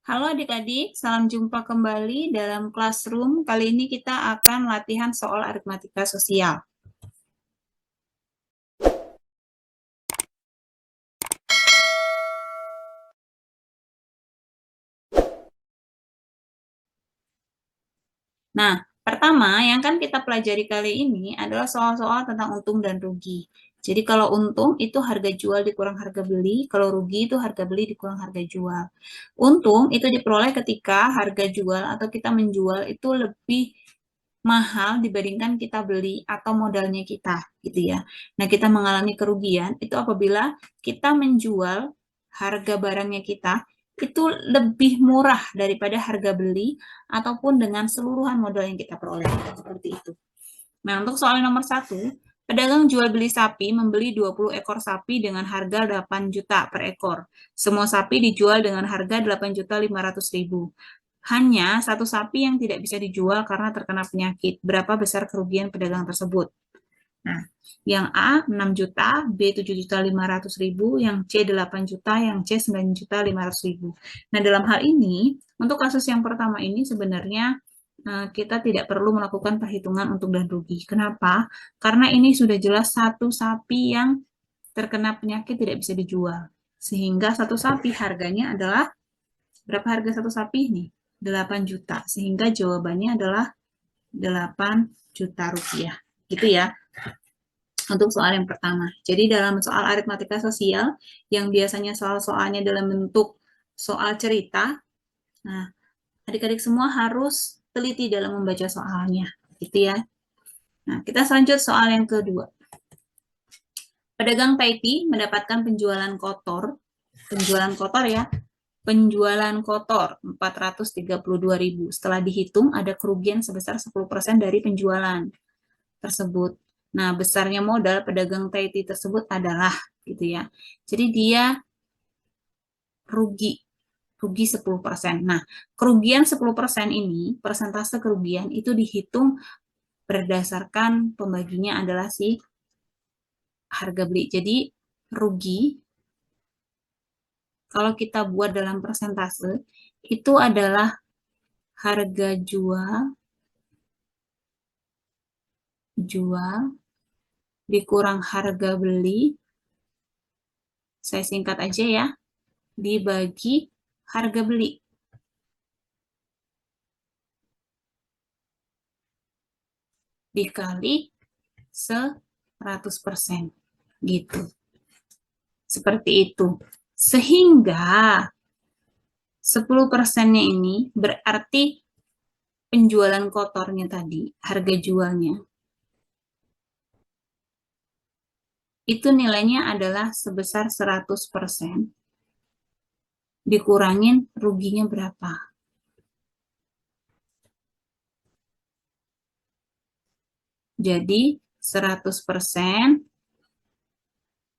Halo adik-adik, salam jumpa kembali dalam Classroom. Kali ini kita akan latihan soal aritmatika sosial. Nah, pertama yang kan kita pelajari kali ini adalah soal-soal tentang untung dan rugi. Jadi kalau untung itu harga jual dikurang harga beli, kalau rugi itu harga beli dikurang harga jual. Untung itu diperoleh ketika harga jual atau kita menjual itu lebih mahal dibandingkan kita beli atau modalnya kita, gitu ya. Nah, kita mengalami kerugian itu apabila kita menjual harga barangnya kita itu lebih murah daripada harga beli ataupun dengan seluruhan modal yang kita peroleh. Seperti itu. Nah, untuk soal nomor 1, pedagang jual beli sapi membeli 20 ekor sapi dengan harga 8 juta per ekor. Semua sapi dijual dengan harga 8.500.000. Hanya satu sapi yang tidak bisa dijual karena terkena penyakit. Berapa besar kerugian pedagang tersebut? Nah, yang A 6 juta, B 7.500.000, yang C 8 juta, yang C 9.500.000. Nah, dalam hal ini, untuk kasus yang pertama ini sebenarnya kita tidak perlu melakukan perhitungan untung dan rugi. Kenapa? Karena ini sudah jelas satu sapi yang terkena penyakit tidak bisa dijual. Sehingga satu sapi harganya adalah, berapa harga satu sapi ini? 8 juta. Sehingga jawabannya adalah 8 juta rupiah. Gitu ya. Untuk soal yang pertama. Jadi dalam soal aritmatika sosial, yang biasanya soal-soalnya dalam bentuk soal cerita, nah, adik-adik semua harus teliti dalam membaca soalnya, gitu ya. Nah, kita lanjut soal yang kedua. Pedagang Taiti mendapatkan penjualan kotor ya, penjualan kotor 432.000. Setelah dihitung ada kerugian sebesar 10% dari penjualan tersebut. Nah, besarnya modal pedagang Taiti tersebut adalah gitu ya. Jadi dia rugi 10%. Nah, kerugian 10% ini, persentase kerugian itu dihitung berdasarkan pembaginya adalah si harga beli. Jadi rugi kalau kita buat dalam persentase itu adalah harga jual dikurang harga beli, saya singkat aja ya, dibagi harga beli. Dikali 100%. Gitu. Seperti itu. Sehingga 10%-nya ini berarti penjualan kotornya tadi, harga jualnya, itu nilainya adalah sebesar 100%, dikurangin ruginya berapa. Jadi 100%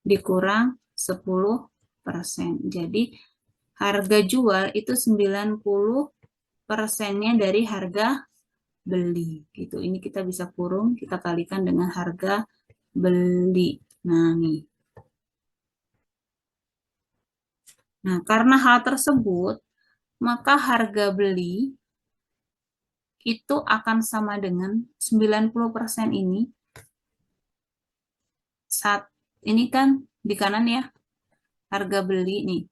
dikurang 10%. Jadi harga jual itu 90%-nya dari harga beli. Gitu. Ini kita bisa kurung, kita kalikan dengan harga beli. Nah, nih. Nah, karena hal tersebut, maka harga beli itu akan sama dengan 90% ini. Saat ini kan di kanan ya, harga beli nih.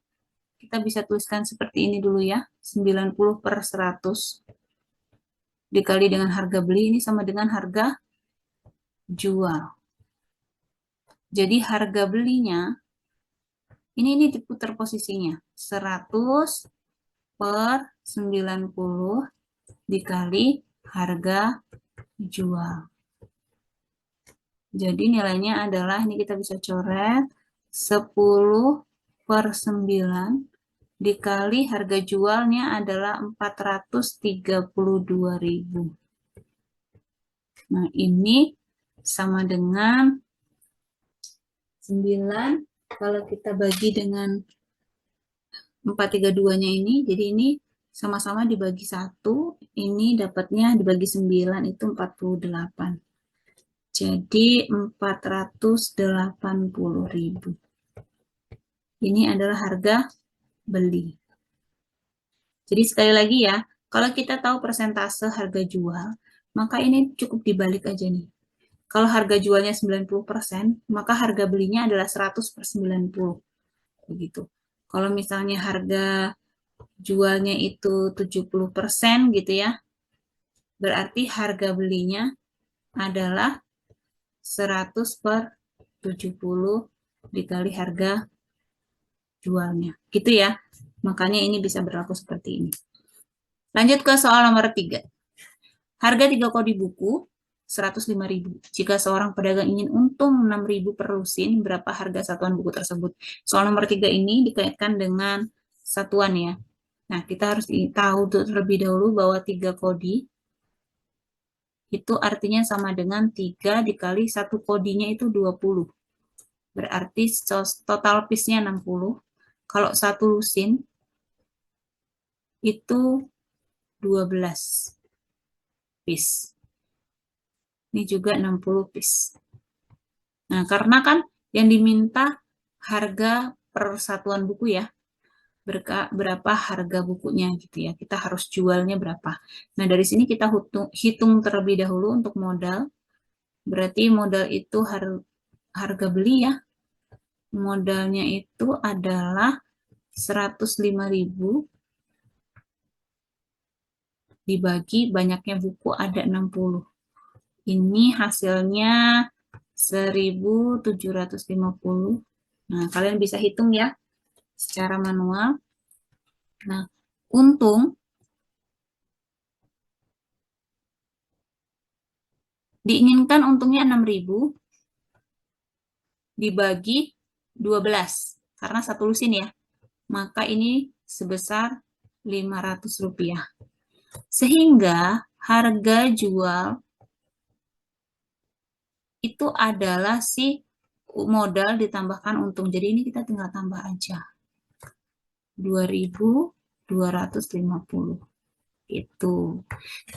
Kita bisa tuliskan seperti ini dulu ya, 90/100 dikali dengan harga beli ini sama dengan harga jual. Jadi harga belinya, ini diputar posisinya, 100/90 dikali harga jual. Jadi nilainya adalah, ini kita bisa coret, 10/9 dikali harga jualnya adalah 432.000. Nah, ini sama dengan 9, kalau kita bagi dengan 432-nya ini, jadi ini sama-sama dibagi 1, ini dapatnya dibagi 9, itu 48. Jadi 480.000. Ini adalah harga beli. Jadi sekali lagi ya, kalau kita tahu persentase harga jual, maka ini cukup dibalik aja nih. Kalau harga jualnya 90%, maka harga belinya adalah 100 per 90. Begitu. Kalau misalnya harga jualnya itu 70% gitu ya, berarti harga belinya adalah 100 per 70 dikali harga jualnya. Gitu ya. Makanya ini bisa berlaku seperti ini. Lanjut ke soal nomor 3. Harga 3 kodi buku 105.000. Jika seorang pedagang ingin untung 6.000 per lusin, berapa harga satuan buku tersebut? Soal nomor 3 ini dikaitkan dengan satuan ya. Nah, kita harus tahu terlebih dahulu bahwa 3 kodi itu artinya sama dengan 3 dikali 1 kodinya itu 20. Berarti total piece-nya 60. Kalau 1 lusin itu 12 piece. Ini juga 60 piece. Nah, karena kan yang diminta harga per satuan buku ya, berapa harga bukunya gitu ya. Kita harus jualnya berapa. Nah, dari sini kita hitung terlebih dahulu untuk modal. Berarti modal itu harga beli ya. Modalnya itu adalah 105.000 dibagi banyaknya buku ada 60. Ini hasilnya 1.750. Nah, kalian bisa hitung ya secara manual. Nah, untung diinginkan untungnya 6.000 dibagi 12 karena satu lusin ya. Maka ini sebesar Rp500. Sehingga harga jual itu adalah si modal ditambahkan untung. Jadi ini kita tinggal tambah aja. 2.250. Itu.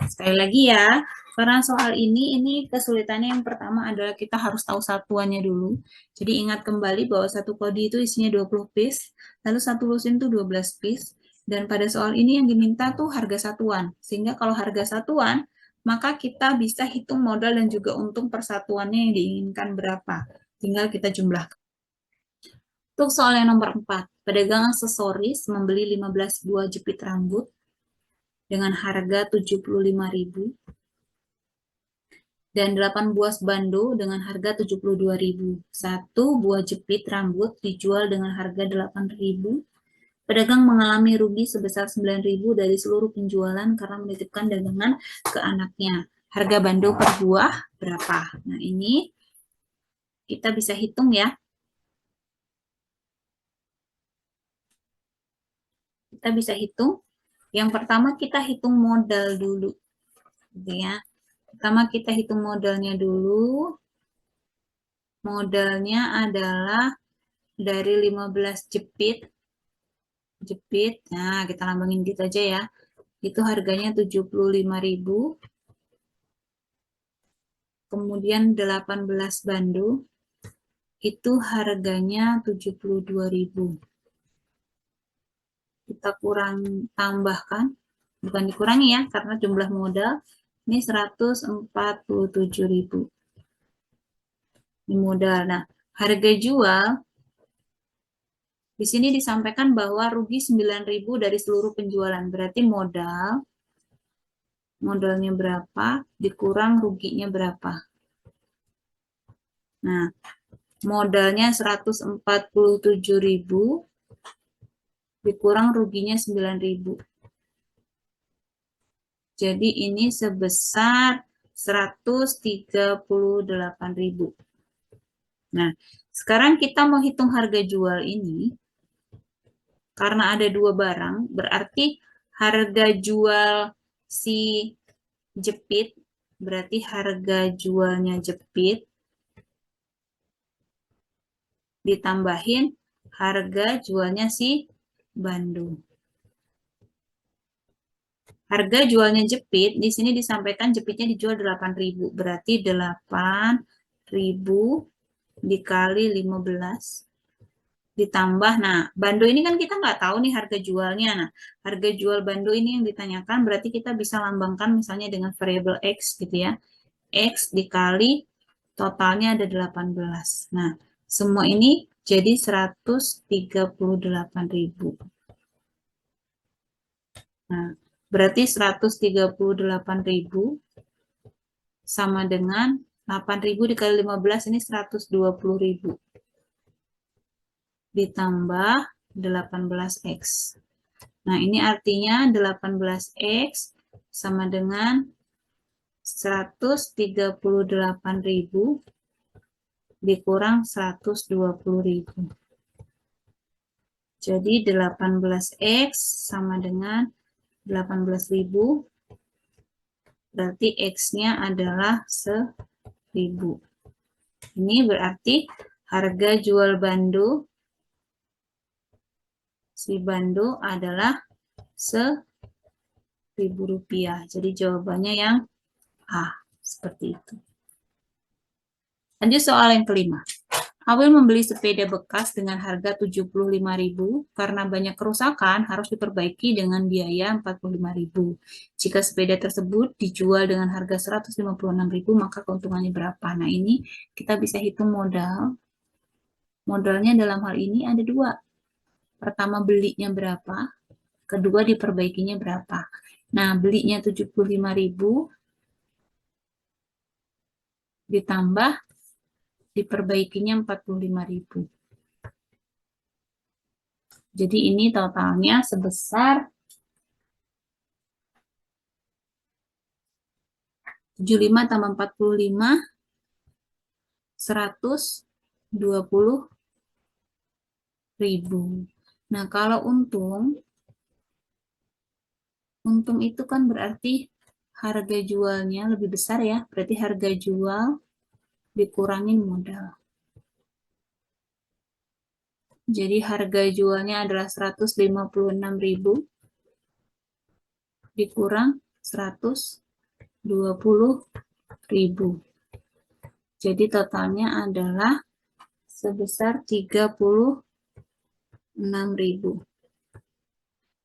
Sekali lagi ya, karena soal ini kesulitannya yang pertama adalah kita harus tahu satuannya dulu. Jadi ingat kembali bahwa satu kodi itu isinya 20 piece, lalu satu lusin itu 12 piece, dan pada soal ini yang diminta tuh harga satuan. Sehingga kalau harga satuan, maka kita bisa hitung modal dan juga untung persatuannya yang diinginkan berapa. Tinggal kita jumlahkan. Untuk soal yang nomor 4, pedagang aksesoris membeli 15 buah jepit rambut dengan harga 75.000 dan 8 buah bando dengan harga 72.000. Satu buah jepit rambut dijual dengan harga 8.000. Pedagang mengalami rugi sebesar 9.000 dari seluruh penjualan karena menitipkan dagangan ke anaknya. Harga bando per buah berapa? Nah, ini kita bisa hitung ya. Kita bisa hitung. Yang pertama kita hitung modal dulu. Gitu ya. Pertama kita hitung modalnya dulu. Modalnya adalah dari 15 jepit. Nah kita lambangin gitu aja ya. Itu harganya 75.000. Kemudian 18 bando. Itu harganya 72.000. Kita tambahkan. Bukan dikurangi ya, karena jumlah modal. Ini 147.000. Ini modal. Nah, harga jual di sini disampaikan bahwa rugi 9.000 dari seluruh penjualan. Berarti modalnya berapa, dikurang ruginya berapa. Nah, modalnya 147.000, dikurang ruginya 9.000. Jadi ini sebesar 138.000. Nah, sekarang kita mau hitung harga jual ini. Karena ada dua barang, berarti harga jual si jepit, berarti harga jualnya jepit, ditambahin harga jualnya si bando. Harga jualnya jepit, di sini disampaikan jepitnya dijual 8.000, berarti 8.000 dikali 15 ditambah, nah bando ini kan kita nggak tahu nih harga jualnya. Nah, harga jual bando ini yang ditanyakan, berarti kita bisa lambangkan misalnya dengan variabel X gitu ya. X dikali totalnya ada 18. Nah, semua ini jadi 138.000. Nah, berarti 138.000 sama dengan 8.000 dikali 15 ini 120.000. Ditambah 18X. Nah, ini artinya 18X sama dengan 138.000 dikurang 120.000. Jadi 18X sama dengan 18.000, berarti X-nya adalah 1.000. Ini berarti harga jual bando si bando adalah Rp1.000. Jadi jawabannya yang A, seperti itu. Lanjut soal yang kelima. Awil membeli sepeda bekas dengan harga Rp75.000 karena banyak kerusakan harus diperbaiki dengan biaya Rp45.000. Jika sepeda tersebut dijual dengan harga Rp156.000, maka keuntungannya berapa? Nah, ini kita bisa hitung modal. Modalnya dalam hal ini ada dua. Pertama, belinya berapa? Kedua, diperbaikinya berapa? Nah, belinya Rp75.000 ditambah diperbaikinya Rp45.000. Jadi ini totalnya sebesar 75 tambah 45, 120.000. Nah, kalau untung itu kan berarti harga jualnya lebih besar ya. Berarti harga jual dikurangin modal. Jadi harga jualnya adalah 156.000 dikurang 120.000. Jadi totalnya adalah sebesar 36.000.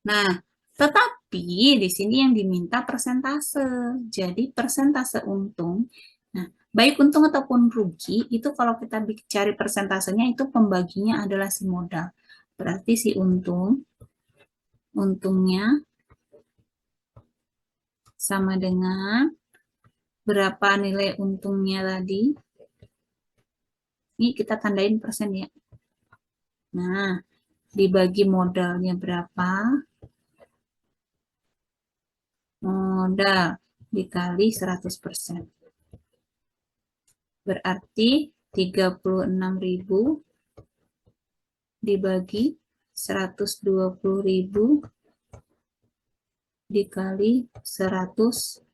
Nah, tetapi di sini yang diminta persentase. Jadi persentase untung. Nah, baik untung ataupun rugi, itu kalau kita cari persentasenya itu pembaginya adalah si modal. Berarti si untungnya sama dengan berapa nilai untungnya tadi. Ini kita tandain persen ya. Nah, dibagi modalnya berapa? Modal dikali 100%. Berarti 36.000 dibagi 120.000 dikali 100%.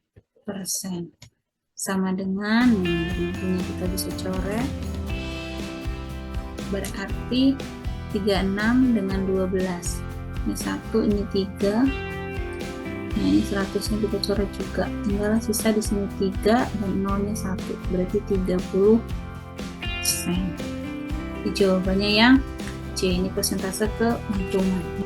Sama dengan, ribunya kita bisa coret. Berarti 36 dengan 12. Ini 1, ini 3. Nah, ini 100-nya kita coret juga. Tinggal sisa di sini 3 dan 0-nya 1. Berarti 30%. Jadi jawabannya yang C, ini persentase keuntungan.